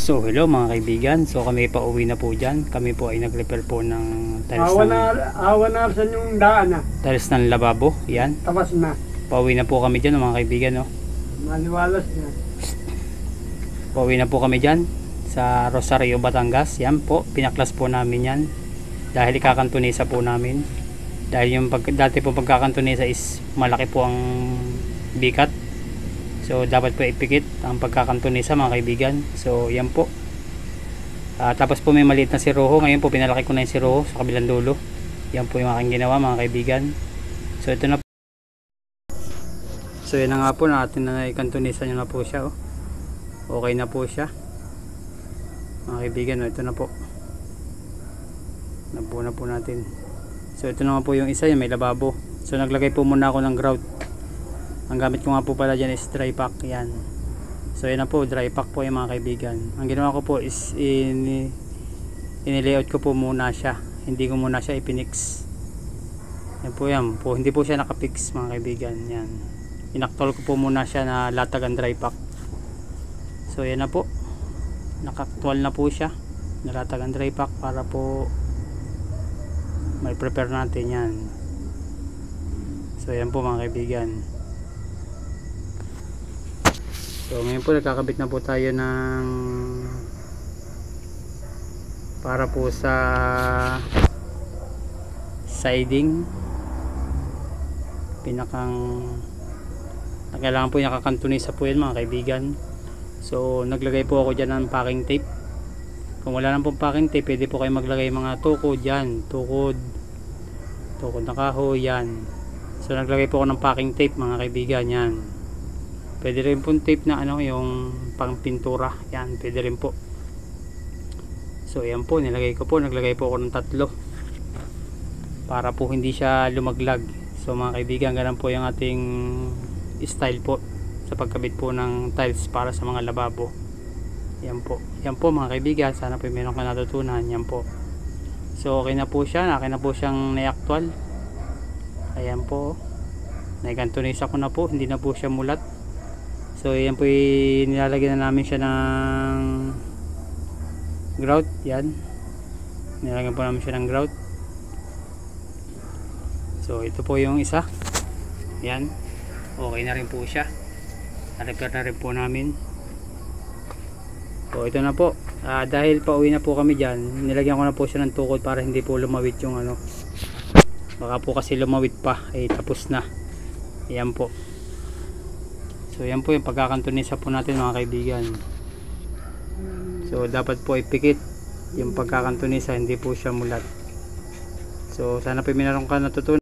So hello mga kaibigan, so kami pa uwi na po dyan. Kami po ay nag-repair po ng tiles Awa na sa yung daan na. tiles ng lababo. Yan, Tapos na. pauwi na po kami dyan mga kaibigan, no? Maliwalas na. Pauwi na po kami dyan sa Rosario, Batangas. Yan po, pinaklas po namin yan dahil ikakantunisa po namin. Dahil yung dati po pagkakantunisa is malaki po ang bikat, so dapat po ipikit ang pagkakantunisa mga kaibigan. So yan po. Tapos po may maliit na si Roho. Ngayon po pinalaki ko na yung si Roho sa kabilang dulo. Yan po yung aking ginawa mga kaibigan. So ito na po. So yan na nga po, natin na ikantunisa nyo na po siya, oh. Okay na po siya mga kaibigan, oh. Ito na po, nabuo na po natin. So ito naman po yung isa, yung may lababo. So naglagay po muna ako ng grout. Ang gamit ko nga po pala dyan is dry pack. Yan. So yan na po, dry pack po yung mga kaibigan. Ang ginawa ko po is inilayout ko po muna siya. Hindi ko muna siya ipinix. Yan po yan po. Hindi po siya nakapix mga kaibigan. Yan. Inaktol ko po muna siya na latag ang dry pack. So yan na po. Nakaktwal na po siya. Nalatag ang dry pack para po may prepare natin yan. So yan po mga kaibigan. So ngayon po nagkakabit na po tayo ng para po sa siding, pinakang kailangan po nakakantunisa po yan mga kaibigan. So naglagay po ako dyan ng packing tape. Kung wala nang pong packing tape, pwede po kayo maglagay mga tukod dyan, tukod na kahoy yan. So naglagay po ako ng packing tape mga kaibigan. Yan, pwede rin po tape na ano, yung pang pintura. Yan, pwede rin po. So yan po, naglagay po ako ng 3 para po hindi siya lumaglag. So mga kaibigan, ganun po yung ating style po sa pagkabit po ng tiles para sa mga lababo. Yan po mga kaibigan, sana po meron ka natutunan. Yan po. So okay na po siya, akin na po siyang naiaktwal. Ayan po, naikantunisa ko na po, hindi na po siya mulat. So yan po, nilalagyan na namin siya ng grout. Yan, nilalagyan po namin siya ng grout. So ito po yung isa. Yan, okay na rin po siya, na-repair na rin po namin. So ito na po, dahil pauwi na po kami dyan, nilagyan ko na po siya ng tukod para hindi po lumawit yung ano, baka po kasi lumawit pa, ay tapos na. Ayan po. So yan po yung pagkakantunisa po natin mga kaibigan. So dapat po ipikit yung pagkakantunisa, hindi po siya mulat. So sana po meron ka natutunan.